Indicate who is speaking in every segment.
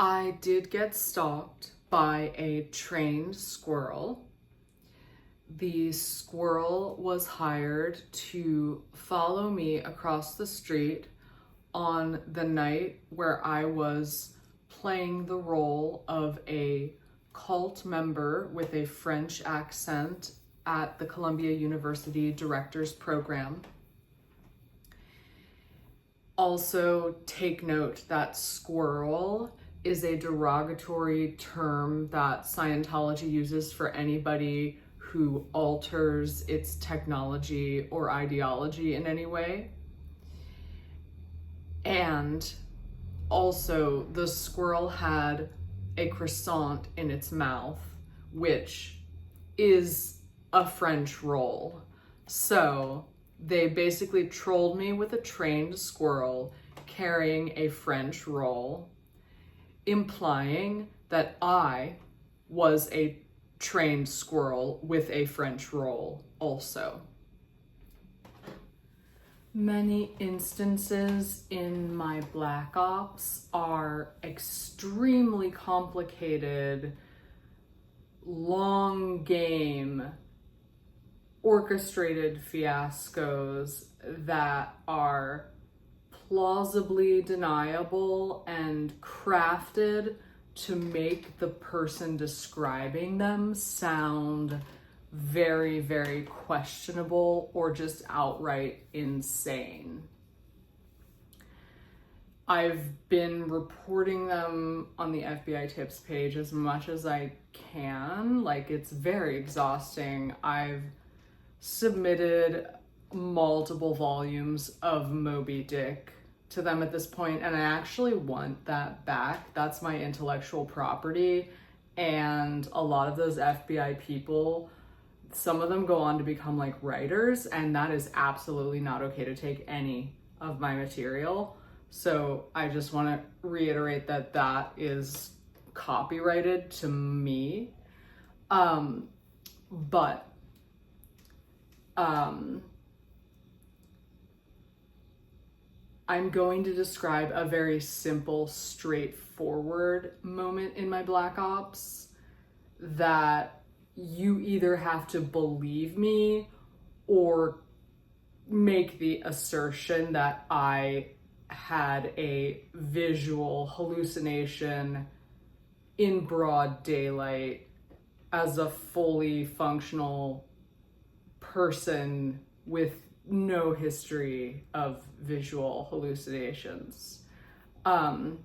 Speaker 1: I did get stalked by a trained squirrel. The squirrel was hired to follow me across the street on the night where I was playing the role of a cult member with a French accent at the Columbia University Director's Program. Also, take note that squirrel is a derogatory term that Scientology uses for anybody who alters its technology or ideology in any way. And also, the squirrel had a croissant in its mouth, which is a French roll. So they basically trolled me with a trained squirrel carrying a French roll, implying that I was a trained squirrel with a French roll also. Many instances in my Black Ops are extremely complicated, long game, orchestrated fiascos that are plausibly deniable and crafted to make the person describing them sound very, very questionable or just outright insane. I've been reporting them on the FBI tips page as much as I can. Like, it's very exhausting. I've submitted multiple volumes of Moby Dick to them at this point, and I actually want that back. That's my intellectual property, and a lot of those FBI people, some of them go on to become like writers, and that is absolutely not okay to take any of my material. So I just want to reiterate that that is copyrighted to me. But I'm going to describe a very simple, straightforward moment in my Black Ops that you either have to believe me or make the assertion that I had a visual hallucination in broad daylight as a fully functional person with no history of visual hallucinations. I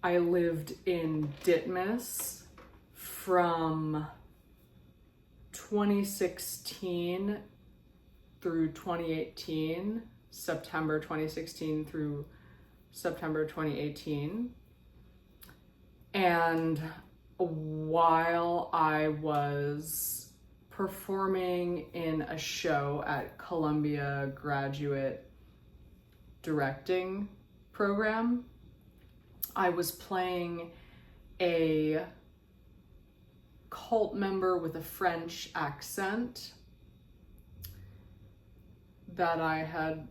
Speaker 1: lived in Ditmas from 2016 through 2018, September 2016 through September 2018. And while I was performing in a show at Columbia Graduate Directing Program, I was playing a cult member with a French accent that I had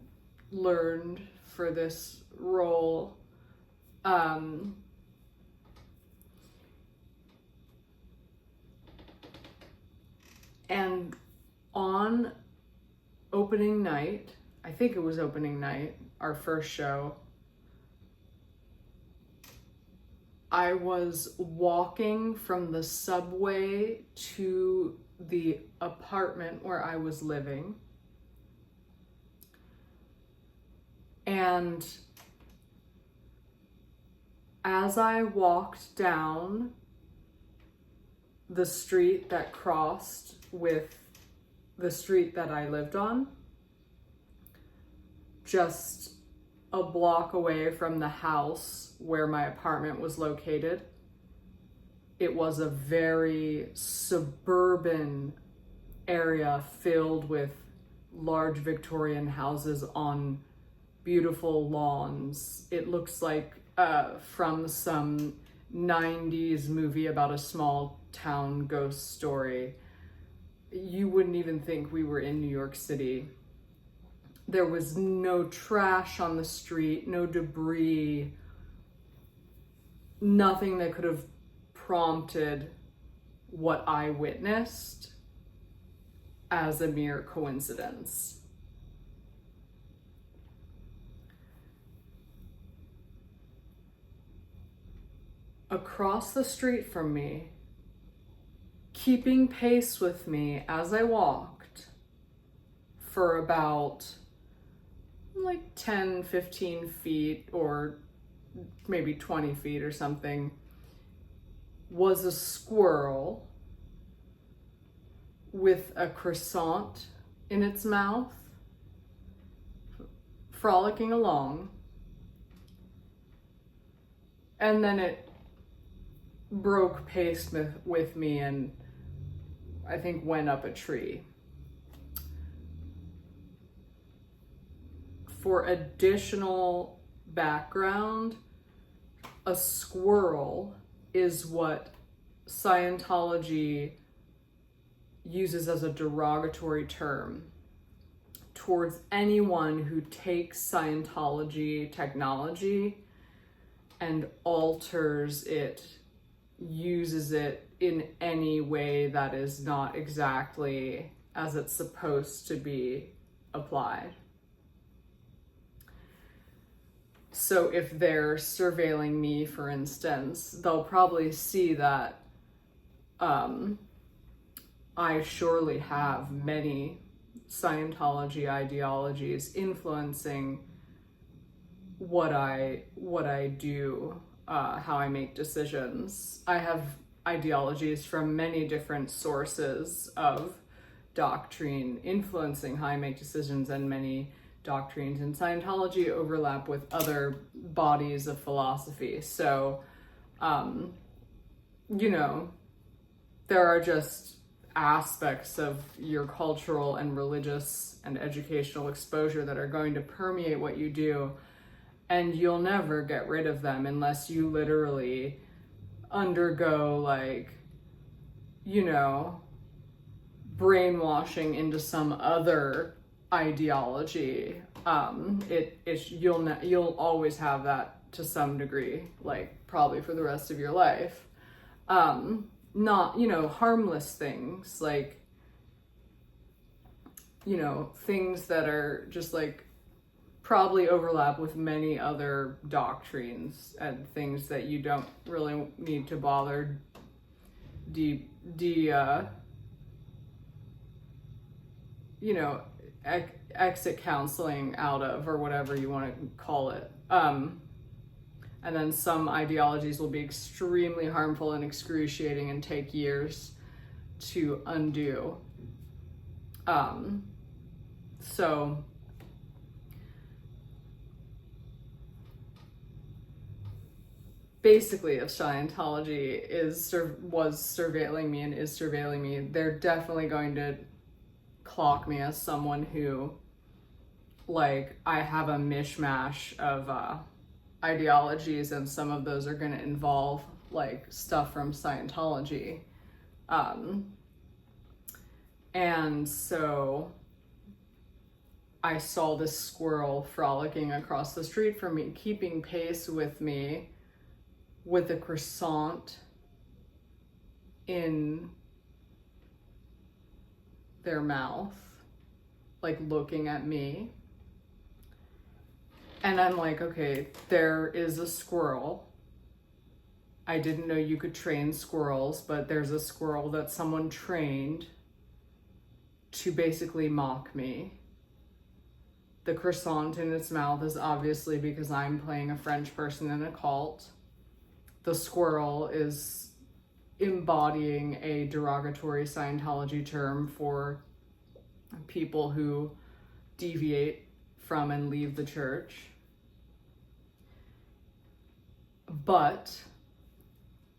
Speaker 1: learned for this role. And on opening night, I think it was opening night, our first show, I was walking from the subway to the apartment where I was living. And as I walked down the street that crossed with the street that I lived on, just a block away from the house where my apartment was located, it was a very suburban area filled with large Victorian houses on beautiful lawns. It looks like from some 90s movie about a small town ghost story. You wouldn't even think we were in New York City. There was no trash on the street, no debris, nothing that could have prompted what I witnessed as a mere coincidence. Across the street from me, keeping pace with me as I walked for about like 10, 15 feet or maybe 20 feet or something, was a squirrel with a croissant in its mouth, frolicking along. And then it broke pace with me and I think went up a tree. For additional background, a squirrel is what Scientology uses as a derogatory term towards anyone who takes Scientology technology and alters it, uses it in any way that is not exactly as it's supposed to be applied. So if they're surveilling me, for instance, they'll probably see that I surely have many Scientology ideologies influencing what I do, how I make decisions. I have ideologies from many different sources of doctrine influencing how I make decisions, and many doctrines in Scientology overlap with other bodies of philosophy. So, there are just aspects of your cultural and religious and educational exposure that are going to permeate what you do, and you'll never get rid of them unless you literally undergo brainwashing into some other ideology. You'll always have that to some degree, probably for the rest of your life. Not, harmless things, things that are just probably overlap with many other doctrines and things that you don't really need to bother exit counseling out of, or whatever you want to call it. And then some ideologies will be extremely harmful and excruciating and take years to undo. So basically, if Scientology was surveilling me and is surveilling me, they're definitely going to clock me as someone who, I have a mishmash of ideologies, and some of those are going to involve stuff from Scientology. And so I saw this squirrel frolicking across the street from me, keeping pace with me, with a croissant in their mouth, looking at me. And I'm okay, there is a squirrel. I didn't know you could train squirrels, but there's a squirrel that someone trained to basically mock me. The croissant in its mouth is obviously because I'm playing a French person in a cult. The squirrel is embodying a derogatory Scientology term for people who deviate from and leave the church. But,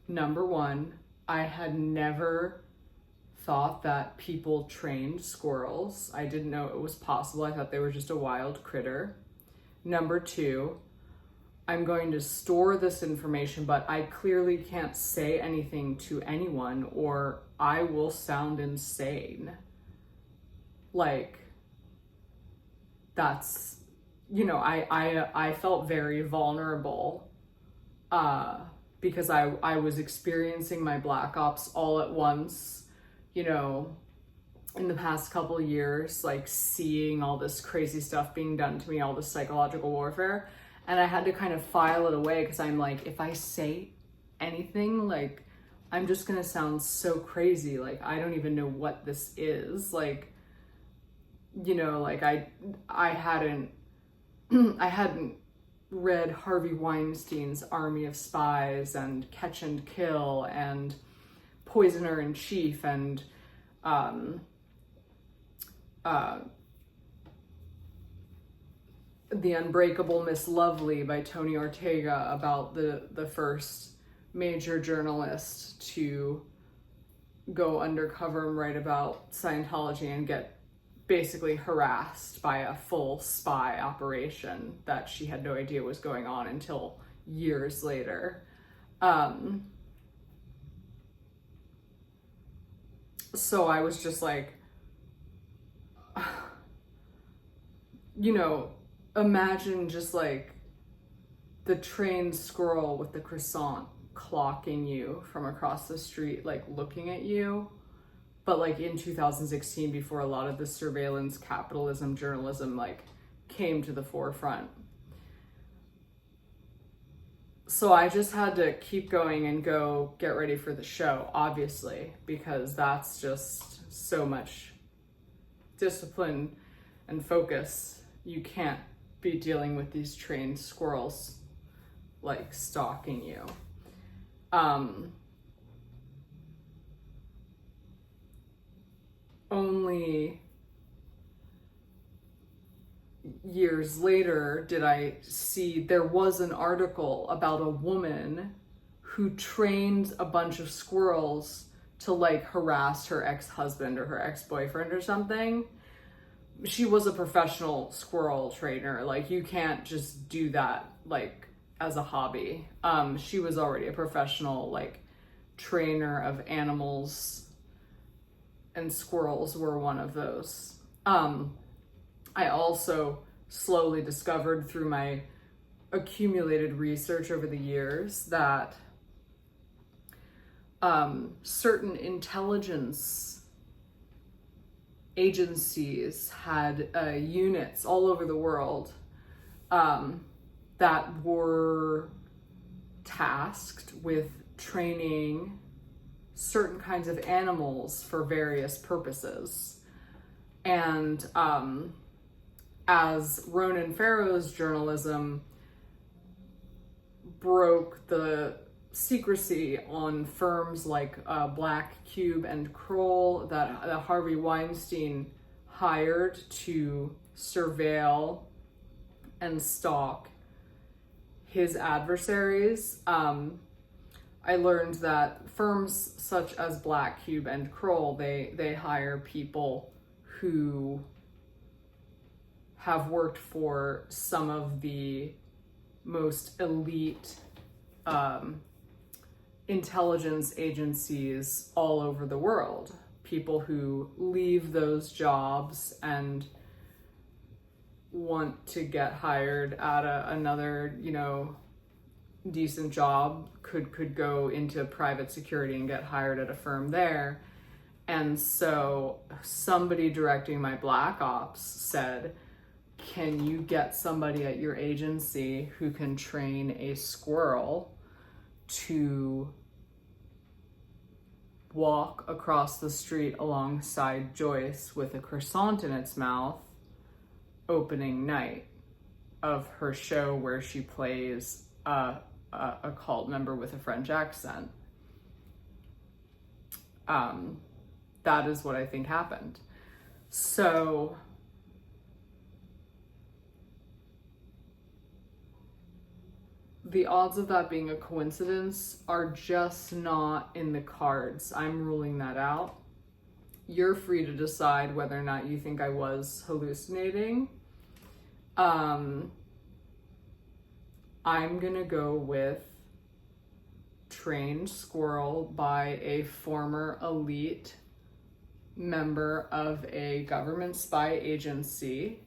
Speaker 1: number one, I had never thought that people trained squirrels. I didn't know it was possible. I thought they were just a wild critter. Number two, I'm going to store this information, but I clearly can't say anything to anyone or I will sound insane. that's, I felt very vulnerable because I was experiencing my Black Ops all at once, in the past couple of years, like seeing all this crazy stuff being done to me, all this psychological warfare. And I had to kind of file it away because I'm like, if I say anything, like, I'm just gonna sound so crazy. Like, I don't even know what this is. Like, like I hadn't I hadn't read Harvey Weinstein's Army of Spies and Catch and Kill and Poisoner in Chief and The Unbreakable Miss Lovely by Tony Ortega, about the first major journalist to go undercover and write about Scientology and get basically harassed by a full spy operation that she had no idea was going on until years later. So I was just like, imagine just like the trained squirrel with the croissant clocking you from across the street, like looking at you. But like in 2016, before a lot of the surveillance capitalism journalism like came to the forefront. So I just had to keep going and go get ready for the show, obviously, because that's just so much discipline and focus. You can't be dealing with these trained squirrels like stalking you. Only years later did I see there was an article about a woman who trained a bunch of squirrels to like harass her ex-husband or her ex-boyfriend or something. She was a professional squirrel trainer. Like, you can't just do that like as a hobby. She was already a professional like trainer of animals, and squirrels were one of those. I also slowly discovered through my accumulated research over the years that certain intelligence agencies had units all over the world that were tasked with training certain kinds of animals for various purposes. And as Ronan Farrow's journalism broke the secrecy on firms like Black Cube and Kroll that Harvey Weinstein hired to surveil and stalk his adversaries, I learned that firms such as Black Cube and Kroll, they hire people who have worked for some of the most elite intelligence agencies all over the world. People who leave those jobs and want to get hired at another, decent job, could go into private security and get hired at a firm there. And so somebody directing my Black Ops said, can you get somebody at your agency who can train a squirrel to walk across the street alongside Joyce with a croissant in its mouth opening night of her show where she plays a cult member with a French accent? That is what I think happened. So the odds of that being a coincidence are just not in the cards. I'm ruling that out. You're free to decide whether or not you think I was hallucinating. I'm gonna go with trained squirrel by a former elite member of a government spy agency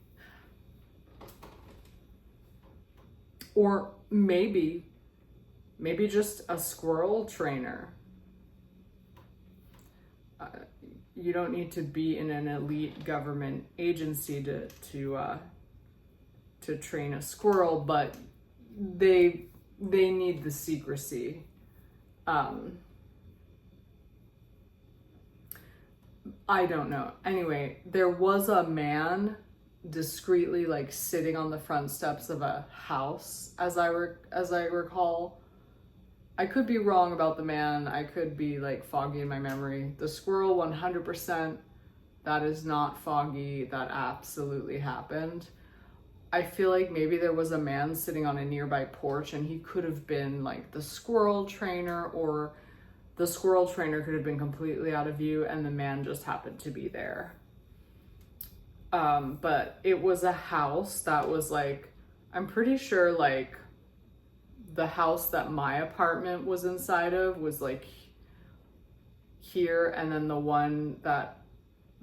Speaker 1: Or maybe just a squirrel trainer. You don't need to be in an elite government agency to train a squirrel, but they need the secrecy. I don't know. Anyway, there was a man discreetly like sitting on the front steps of a house, as I recall. I could be wrong about the man. I could be like foggy in my memory. The squirrel, 100%, that is not foggy. That absolutely happened. I feel like maybe there was a man sitting on a nearby porch and he could have been like the squirrel trainer, or the squirrel trainer could have been completely out of view and the man just happened to be there. But it was a house that was like, I'm pretty sure like the house that my apartment was inside of was like here, and then the one that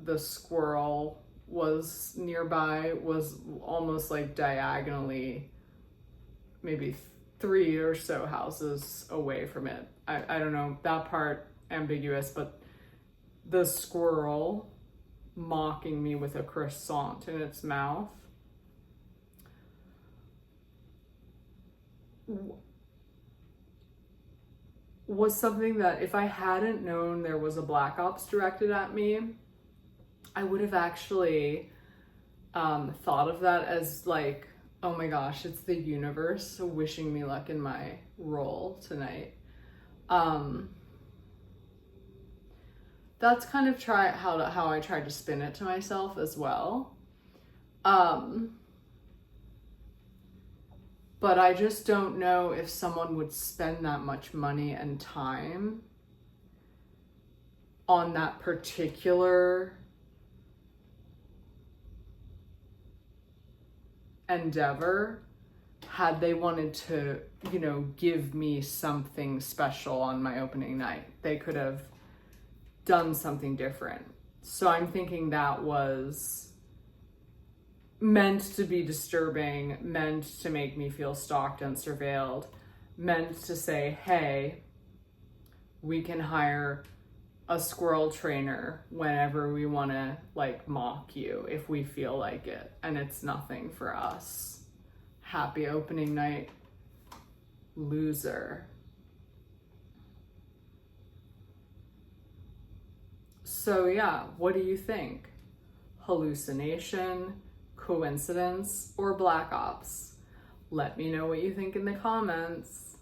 Speaker 1: the squirrel was nearby was almost like diagonally, maybe 3 or so houses away from it. I don't know, that part ambiguous, but the squirrel mocking me with a croissant in its mouth was something that if I hadn't known there was a Black Ops directed at me, I would have actually thought of that as like, oh my gosh, it's the universe wishing me luck in my role tonight. That's kind of how I tried to spin it to myself as well. But I just don't know if someone would spend that much money and time on that particular endeavor had they wanted to, give me something special on my opening night. They could have done something different. So I'm thinking that was meant to be disturbing, meant to make me feel stalked and surveilled, meant to say, hey, we can hire a squirrel trainer whenever we want to like mock you if we feel like it, and it's nothing for us. Happy opening night, loser. So yeah, what do you think? Hallucination, coincidence, or Black Ops? Let me know what you think in the comments.